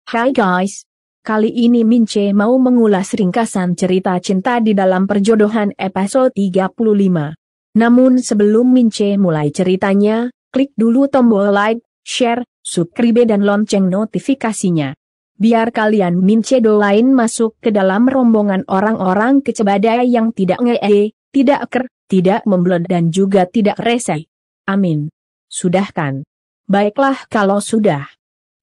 Hai guys, kali ini Mince mau mengulas ringkasan cerita cinta di dalam perjodohan episode 35. Namun sebelum Mince mulai ceritanya, klik dulu tombol like, share, subscribe dan lonceng notifikasinya. Biar kalian Mince doain masuk ke dalam rombongan orang-orang kecebadai yang tidak ngee, tidak ker, tidak memblend dan juga tidak rese. Amin. Sudah kan? Baiklah kalau sudah.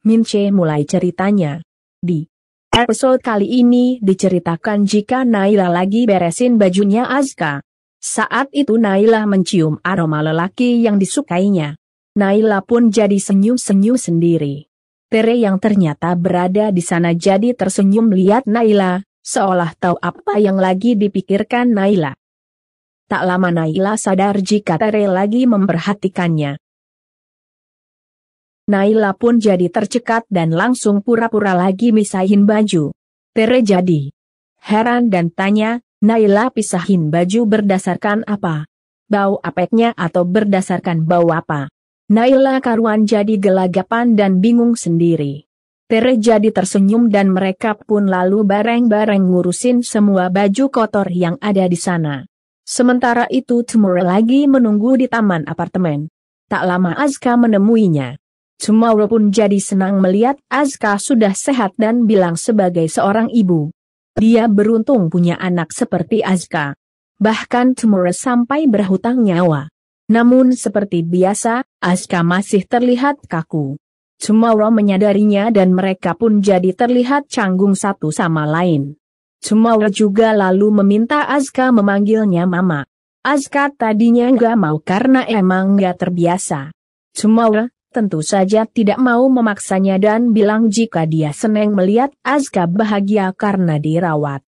Mince mulai ceritanya. Di episode kali ini diceritakan jika Naila lagi beresin bajunya Azka. Saat itu Naila mencium aroma lelaki yang disukainya. Naila pun jadi senyum-senyum sendiri. Tere yang ternyata berada di sana jadi tersenyum lihat Naila, seolah tahu apa yang lagi dipikirkan Naila. Tak lama Naila sadar jika Tere lagi memperhatikannya. Naila pun jadi tercekat dan langsung pura-pura lagi misahin baju. Tere jadi heran dan tanya, Naila pisahin baju berdasarkan apa? Bau apeknya atau berdasarkan bau apa? Naila karuan jadi gelagapan dan bingung sendiri. Tere jadi tersenyum dan mereka pun lalu bareng-bareng ngurusin semua baju kotor yang ada di sana. Sementara itu Tomorrow lagi menunggu di taman apartemen. Tak lama Azka menemuinya. Tomorrow pun jadi senang melihat Azka sudah sehat dan bilang sebagai seorang ibu. Dia beruntung punya anak seperti Azka. Bahkan Tomorrow sampai berhutang nyawa. Namun seperti biasa, Azka masih terlihat kaku. Tomorrow menyadarinya dan mereka pun jadi terlihat canggung satu sama lain. Tomorrow juga lalu meminta Azka memanggilnya Mama. Azka tadinya nggak mau karena emang nggak terbiasa. Tomorrow tentu saja tidak mau memaksanya dan bilang jika dia senang melihat Azka bahagia karena dirawat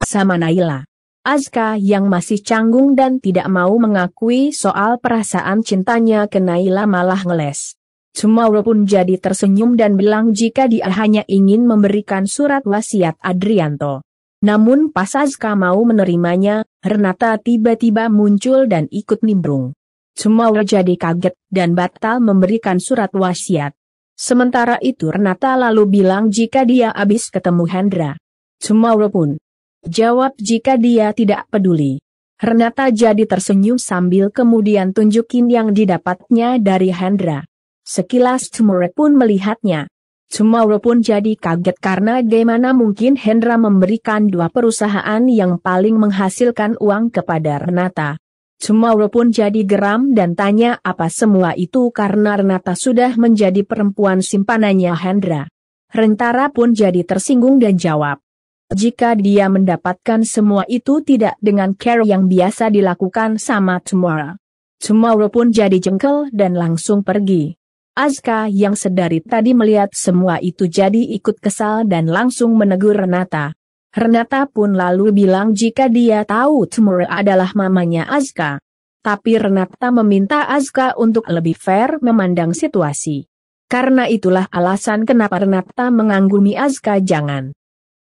sama Naila. Azka yang masih canggung dan tidak mau mengakui soal perasaan cintanya ke Naila malah ngeles. Tomorrow pun jadi tersenyum dan bilang jika dia hanya ingin memberikan surat wasiat Adrianto. Namun pas Azka mau menerimanya, Renata tiba-tiba muncul dan ikut nimbrung. Tomorrow jadi kaget dan batal memberikan surat wasiat. Sementara itu Renata lalu bilang jika dia habis ketemu Hendra. Tomorrow pun jawab jika dia tidak peduli. Renata jadi tersenyum sambil kemudian tunjukin yang didapatnya dari Hendra. Sekilas Tomorrow pun melihatnya. Tomorrow pun jadi kaget karena bagaimana mungkin Hendra memberikan dua perusahaan yang paling menghasilkan uang kepada Renata. Tomorrow pun jadi geram dan tanya apa semua itu karena Renata sudah menjadi perempuan simpanannya Hendra. Rentara pun jadi tersinggung dan jawab. Jika dia mendapatkan semua itu tidak dengan care yang biasa dilakukan sama Tomorrow. Tomorrow pun jadi jengkel dan langsung pergi. Azka yang sedari tadi melihat semua itu jadi ikut kesal dan langsung menegur Renata. Renata pun lalu bilang jika dia tahu Tomorrow adalah mamanya Azka. Tapi Renata meminta Azka untuk lebih fair memandang situasi. Karena itulah alasan kenapa Renata menganggumi Azka jangan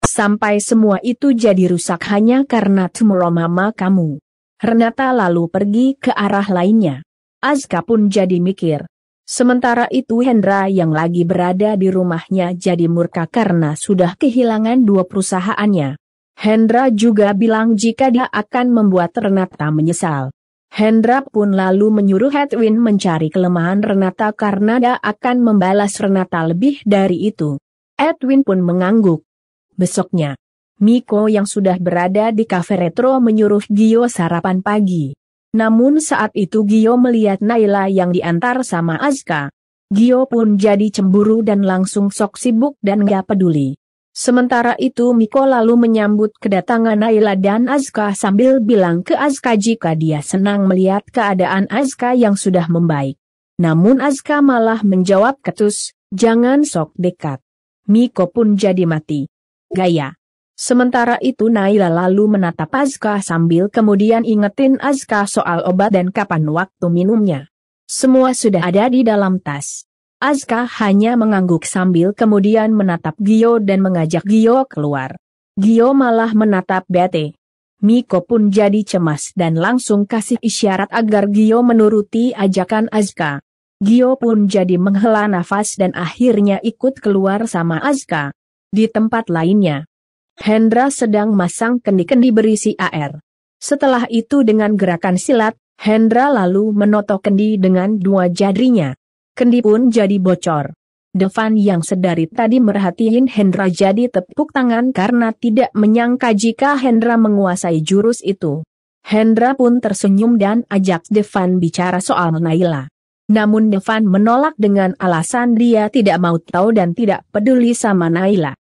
sampai semua itu jadi rusak hanya karena Tomorrow mama kamu. Renata lalu pergi ke arah lainnya. Azka pun jadi mikir. Sementara itu Hendra yang lagi berada di rumahnya jadi murka karena sudah kehilangan dua perusahaannya. Hendra juga bilang jika dia akan membuat Renata menyesal. Hendra pun lalu menyuruh Edwin mencari kelemahan Renata karena dia akan membalas Renata lebih dari itu. Edwin pun mengangguk. Besoknya, Miko yang sudah berada di kafe retro menyuruh Gio sarapan pagi. Namun saat itu Gio melihat Naila yang diantar sama Azka. Gio pun jadi cemburu dan langsung sok sibuk dan gak peduli. Sementara itu Miko lalu menyambut kedatangan Naila dan Azka sambil bilang ke Azka jika dia senang melihat keadaan Azka yang sudah membaik. Namun Azka malah menjawab ketus, jangan sok dekat. Miko pun jadi mati gaya. Sementara itu Naila lalu menatap Azka sambil kemudian ingetin Azka soal obat dan kapan waktu minumnya. Semua sudah ada di dalam tas. Azka hanya mengangguk sambil kemudian menatap Gio dan mengajak Gio keluar. Gio malah menatap bete. Miko pun jadi cemas dan langsung kasih isyarat agar Gio menuruti ajakan Azka. Gio pun jadi menghela nafas dan akhirnya ikut keluar sama Azka. Di tempat lainnya, Hendra sedang masang kendi-kendi berisi air. Setelah itu dengan gerakan silat, Hendra lalu menotok kendi dengan dua jarinya. Kendi pun jadi bocor. Devan yang sedari tadi merhatiin Hendra jadi tepuk tangan karena tidak menyangka jika Hendra menguasai jurus itu. Hendra pun tersenyum dan ajak Devan bicara soal Naila. Namun Devan menolak dengan alasan dia tidak mau tahu dan tidak peduli sama Naila.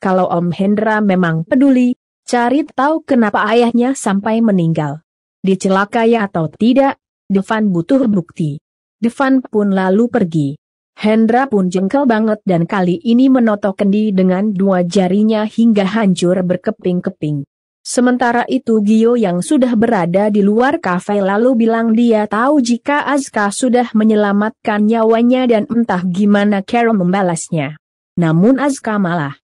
Kalau Om Hendra memang peduli, cari tahu kenapa ayahnya sampai meninggal. Dicelakai atau tidak, Devan butuh bukti. Devan pun lalu pergi. Hendra pun jengkel banget dan kali ini menotok kendi dengan dua jarinya hingga hancur berkeping-keping. Sementara itu Gio yang sudah berada di luar kafe lalu bilang dia tahu jika Azka sudah menyelamatkan nyawanya dan entah gimana cara membalasnya. Namun Azka malah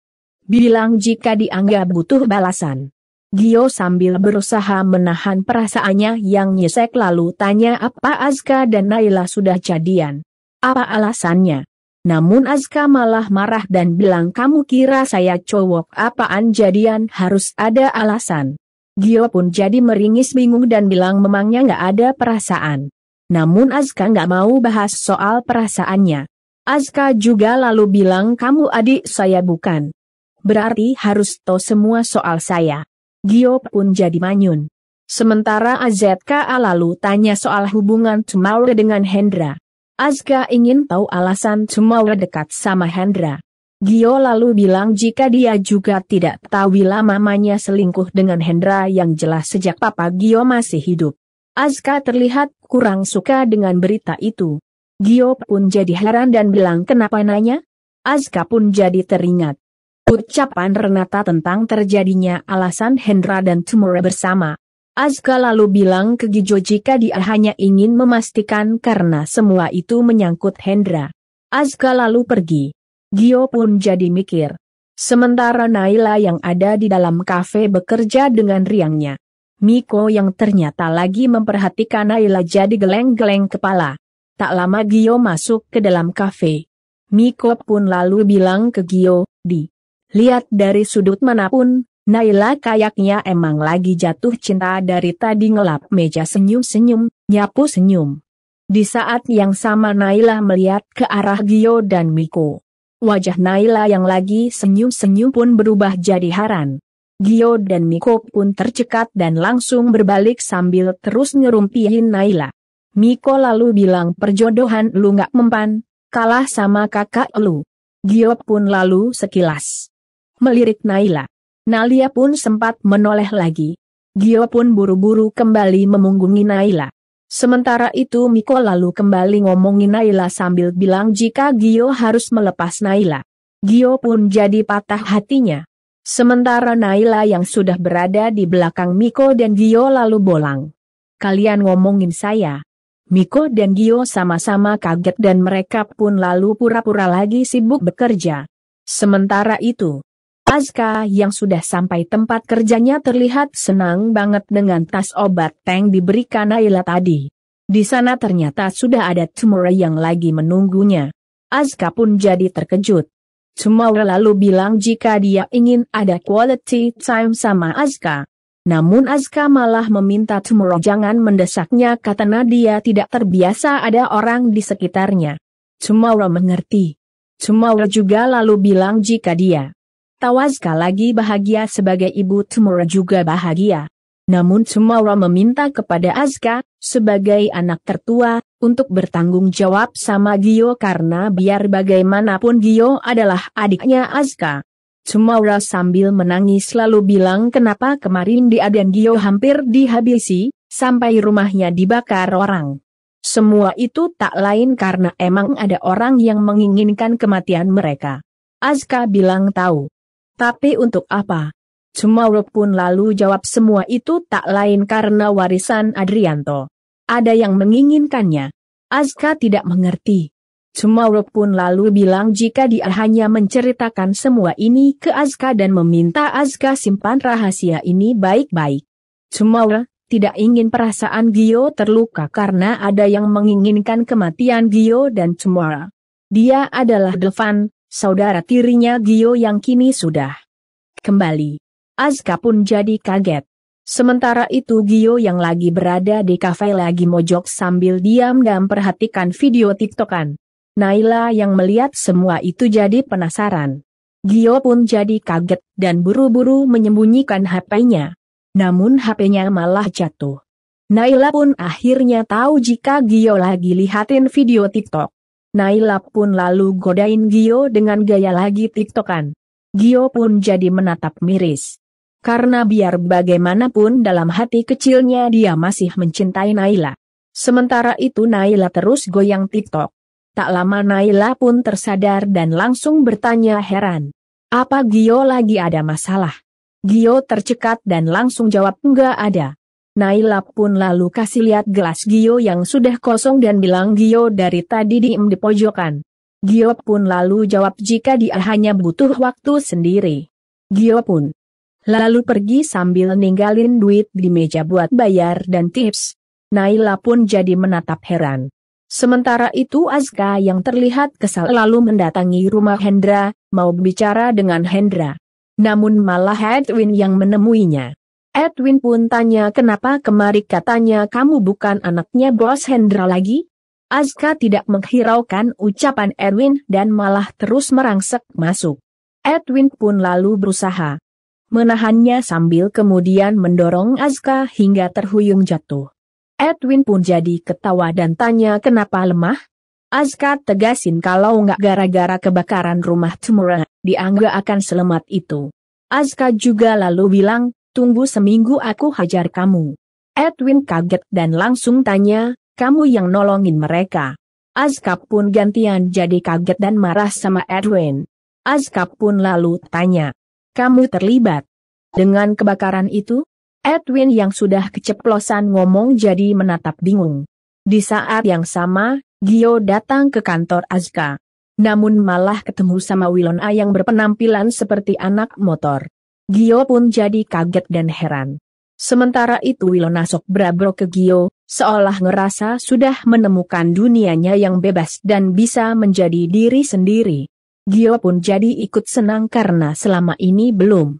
bilang jika dianggap butuh balasan. Gio sambil berusaha menahan perasaannya yang nyesek lalu tanya apa Azka dan Naila sudah jadian. Apa alasannya? Namun Azka malah marah dan bilang kamu kira saya cowok apaan jadian harus ada alasan. Gio pun jadi meringis bingung dan bilang memangnya nggak ada perasaan. Namun Azka nggak mau bahas soal perasaannya. Azka juga lalu bilang kamu adik saya bukan. Berarti harus tahu semua soal saya. Gio pun jadi manyun. Sementara AZKA lalu tanya soal hubungan Tumauer dengan Hendra. Azka ingin tahu alasan Tumauer dekat sama Hendra. Gio lalu bilang jika dia juga tidak tahu bila mamanya selingkuh dengan Hendra yang jelas sejak papa Gio masih hidup. Azka terlihat kurang suka dengan berita itu. Gio pun jadi heran dan bilang kenapa nanya? Azka pun jadi teringat ucapan Renata tentang terjadinya alasan Hendra dan Tumauer bersama. Azka lalu bilang ke Gio jika dia hanya ingin memastikan karena semua itu menyangkut Hendra. Azka lalu pergi. Gio pun jadi mikir. Sementara Naila yang ada di dalam kafe bekerja dengan riangnya. Miko yang ternyata lagi memperhatikan Naila jadi geleng-geleng kepala. Tak lama Gio masuk ke dalam kafe. Miko pun lalu bilang ke Gio, lihat dari sudut manapun, Naila kayaknya emang lagi jatuh cinta dari tadi ngelap meja senyum-senyum, nyapu senyum. Di saat yang sama Naila melihat ke arah Gio dan Miko. Wajah Naila yang lagi senyum-senyum pun berubah jadi heran. Gio dan Miko pun tercekat dan langsung berbalik sambil terus ngerumpiin Naila. Miko lalu bilang perjodohan lu nggak mempan, kalah sama kakak lu. Gio pun lalu sekilas melirik Naila. Naila pun sempat menoleh lagi. Gio pun buru-buru kembali memunggungi Naila. Sementara itu Miko lalu kembali ngomongin Naila sambil bilang jika Gio harus melepas Naila. Gio pun jadi patah hatinya. Sementara Naila yang sudah berada di belakang Miko dan Gio lalu bolang. Kalian ngomongin saya. Miko dan Gio sama-sama kaget dan mereka pun lalu pura-pura lagi sibuk bekerja. Sementara itu, Azka yang sudah sampai tempat kerjanya terlihat senang banget dengan tas obat yang diberikan Naila tadi. Di sana ternyata sudah ada Tumauer yang lagi menunggunya. Azka pun jadi terkejut. Tumauer lalu bilang jika dia ingin ada quality time sama Azka. Namun Azka malah meminta Tumauer jangan mendesaknya karena dia tidak terbiasa ada orang di sekitarnya. Tumauer mengerti. Tumauer juga lalu bilang jika dia tahu Azka lagi bahagia sebagai ibu Tumauer juga bahagia. Namun Tumauer meminta kepada Azka, sebagai anak tertua, untuk bertanggung jawab sama Gio karena biar bagaimanapun Gio adalah adiknya Azka. Tumauer sambil menangis lalu bilang kenapa kemarin dia dan Gio hampir dihabisi, sampai rumahnya dibakar orang. Semua itu tak lain karena emang ada orang yang menginginkan kematian mereka. Azka bilang tahu. Tapi untuk apa? Tumauer pun lalu jawab semua itu tak lain karena warisan Adrianto. Ada yang menginginkannya. Azka tidak mengerti. Tumauer pun lalu bilang jika dia hanya menceritakan semua ini ke Azka dan meminta Azka simpan rahasia ini baik-baik. Tumauer, tidak ingin perasaan Gio terluka karena ada yang menginginkan kematian Gio dan Cemara. Dia adalah Devan, saudara tirinya Gio yang kini sudah kembali. Azka pun jadi kaget. Sementara itu Gio yang lagi berada di kafe lagi mojok sambil diam dan perhatikan video TikTokan. Naila yang melihat semua itu jadi penasaran. Gio pun jadi kaget dan buru-buru menyembunyikan HP-nya. Namun HP-nya malah jatuh. Naila pun akhirnya tahu jika Gio lagi lihatin video TikTok. Naila pun lalu godain Gio dengan gaya lagi TikTokan. Gio pun jadi menatap miris. Karena biar bagaimanapun dalam hati kecilnya dia masih mencintai Naila. Sementara itu Naila terus goyang TikTok. Tak lama Naila pun tersadar dan langsung bertanya heran. Apa Gio lagi ada masalah? Gio tercekat dan langsung jawab enggak ada. Naila pun lalu kasih lihat gelas Gio yang sudah kosong dan bilang Gio dari tadi diem di pojokan. Gio pun lalu jawab jika dia hanya butuh waktu sendiri. Gio pun lalu pergi sambil ninggalin duit di meja buat bayar dan tips. Naila pun jadi menatap heran. Sementara itu Azka yang terlihat kesal lalu mendatangi rumah Hendra, mau bicara dengan Hendra. Namun malah Edwin yang menemuinya. Edwin pun tanya kenapa kemari katanya kamu bukan anaknya bos Hendra lagi? Azka tidak menghiraukan ucapan Edwin dan malah terus merangsek masuk. Edwin pun lalu berusaha menahannya sambil kemudian mendorong Azka hingga terhuyung jatuh. Edwin pun jadi ketawa dan tanya kenapa lemah? Azka tegasin kalau nggak gara-gara kebakaran rumah Cemara, dia nggak akan selamat itu. Azka juga lalu bilang, tunggu seminggu aku hajar kamu. Edwin kaget dan langsung tanya, kamu yang nolongin mereka. Azka pun gantian jadi kaget dan marah sama Edwin. Azka pun lalu tanya, kamu terlibat dengan kebakaran itu? Edwin yang sudah keceplosan ngomong jadi menatap bingung. Di saat yang sama, Gio datang ke kantor Azka. Namun malah ketemu sama Wilona yang berpenampilan seperti anak motor. Gio pun jadi kaget dan heran. Sementara itu Wilona sok brabro ke Gio, seolah ngerasa sudah menemukan dunianya yang bebas dan bisa menjadi diri sendiri. Gio pun jadi ikut senang karena selama ini belum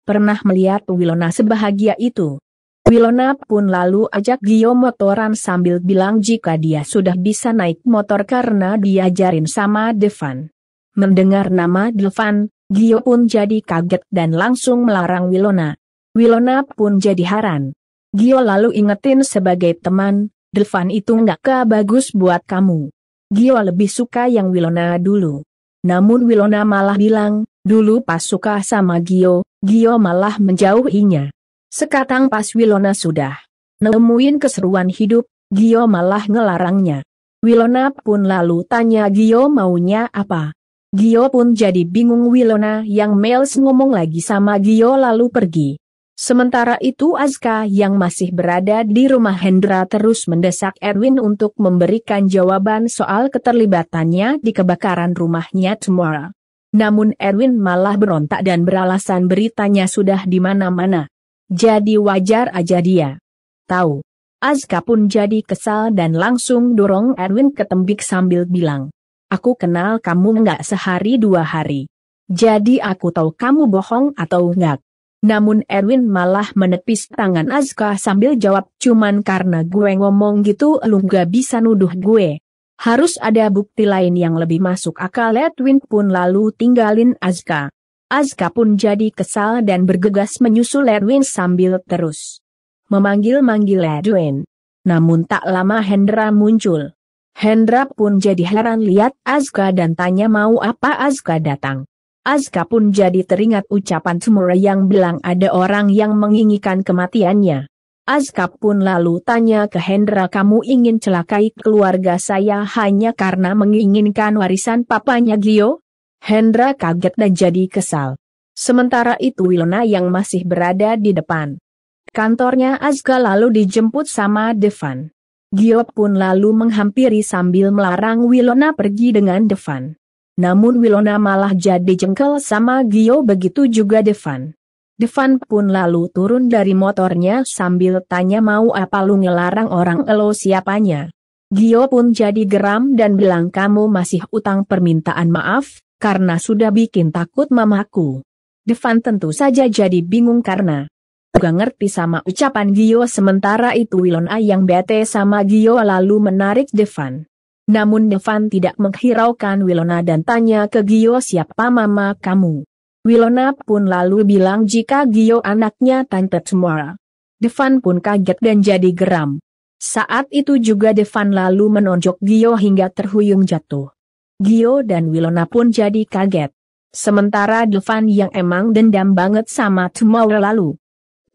pernah melihat Wilona sebahagia itu. Wilona pun lalu ajak Gio motoran sambil bilang jika dia sudah bisa naik motor karena diajarin sama Devan. Mendengar nama Devan, Gio pun jadi kaget dan langsung melarang Wilona. Wilona pun jadi heran. Gio lalu ingetin sebagai teman, Devan itu nggak bagus buat kamu. Gio lebih suka yang Wilona dulu. Namun Wilona malah bilang, dulu pas suka sama Gio, Gio malah menjauhinya. Sekarang pas Wilona sudah nemuin keseruan hidup, Gio malah ngelarangnya. Wilona pun lalu tanya Gio maunya apa. Gio pun jadi bingung. Wilona yang males ngomong lagi sama Gio lalu pergi. Sementara itu Azka yang masih berada di rumah Hendra terus mendesak Edwin untuk memberikan jawaban soal keterlibatannya di kebakaran rumahnya Cemara. Namun Edwin malah berontak dan beralasan beritanya sudah di mana-mana. Jadi wajar aja dia tahu. Azka pun jadi kesal dan langsung dorong Edwin ke tembik sambil bilang, aku kenal kamu nggak sehari dua hari. Jadi aku tahu kamu bohong atau enggak. Namun Edwin malah menepis tangan Azka sambil jawab, cuman karena gue ngomong gitu lu nggak bisa nuduh gue. Harus ada bukti lain yang lebih masuk akal. Edwin pun lalu tinggalin Azka. Azka pun jadi kesal dan bergegas menyusul Edwin sambil terus memanggil-manggil Edwin. Namun tak lama Hendra muncul. Hendra pun jadi heran lihat Azka dan tanya mau apa Azka datang. Azka pun jadi teringat ucapan Cemara yang bilang ada orang yang menginginkan kematiannya. Azka pun lalu tanya ke Hendra, kamu ingin celakai keluarga saya hanya karena menginginkan warisan papanya Gio? Hendra kaget dan jadi kesal. Sementara itu Wilona yang masih berada di depan kantornya Azka lalu dijemput sama Devan. Gio pun lalu menghampiri sambil melarang Wilona pergi dengan Devan. Namun Wilona malah jadi jengkel sama Gio, begitu juga Devan. Devan pun lalu turun dari motornya sambil tanya mau apa lu ngelarang orang elo siapanya. Gio pun jadi geram dan bilang kamu masih utang permintaan maaf, karena sudah bikin takut mamaku. Devan tentu saja jadi bingung karena gak ngerti sama ucapan Gio sementara itu Wilona yang bete sama Gio lalu menarik Devan. Namun Devan tidak menghiraukan Wilona dan tanya ke Gio siapa mama kamu. Wilona pun lalu bilang jika Gio anaknya Tante Tsumora. Devan pun kaget dan jadi geram. Saat itu juga Devan lalu menonjok Gio hingga terhuyung jatuh. Gio dan Wilona pun jadi kaget. Sementara Devan yang emang dendam banget sama Tsumora lalu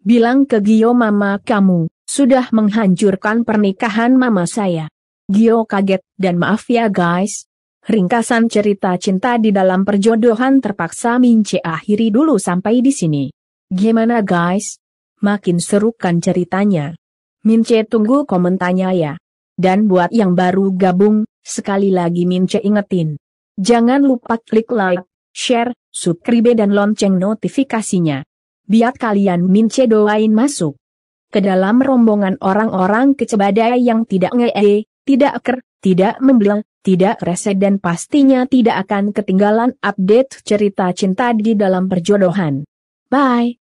bilang ke Gio mama kamu sudah menghancurkan pernikahan mama saya. Gio kaget dan maaf ya guys. Ringkasan cerita cinta di dalam perjodohan terpaksa Mince akhiri dulu sampai di sini. Gimana guys? Makin seru kan ceritanya? Mince tunggu komentarnya ya. Dan buat yang baru gabung, sekali lagi Mince ingetin. Jangan lupa klik like, share, subscribe dan lonceng notifikasinya. Biar kalian Mince doain masuk ke dalam rombongan orang-orang kecebadai yang tidak ngee, tidak ker, tidak membeleng, tidak rese dan pastinya tidak akan ketinggalan update cerita cinta di dalam perjodohan. Bye.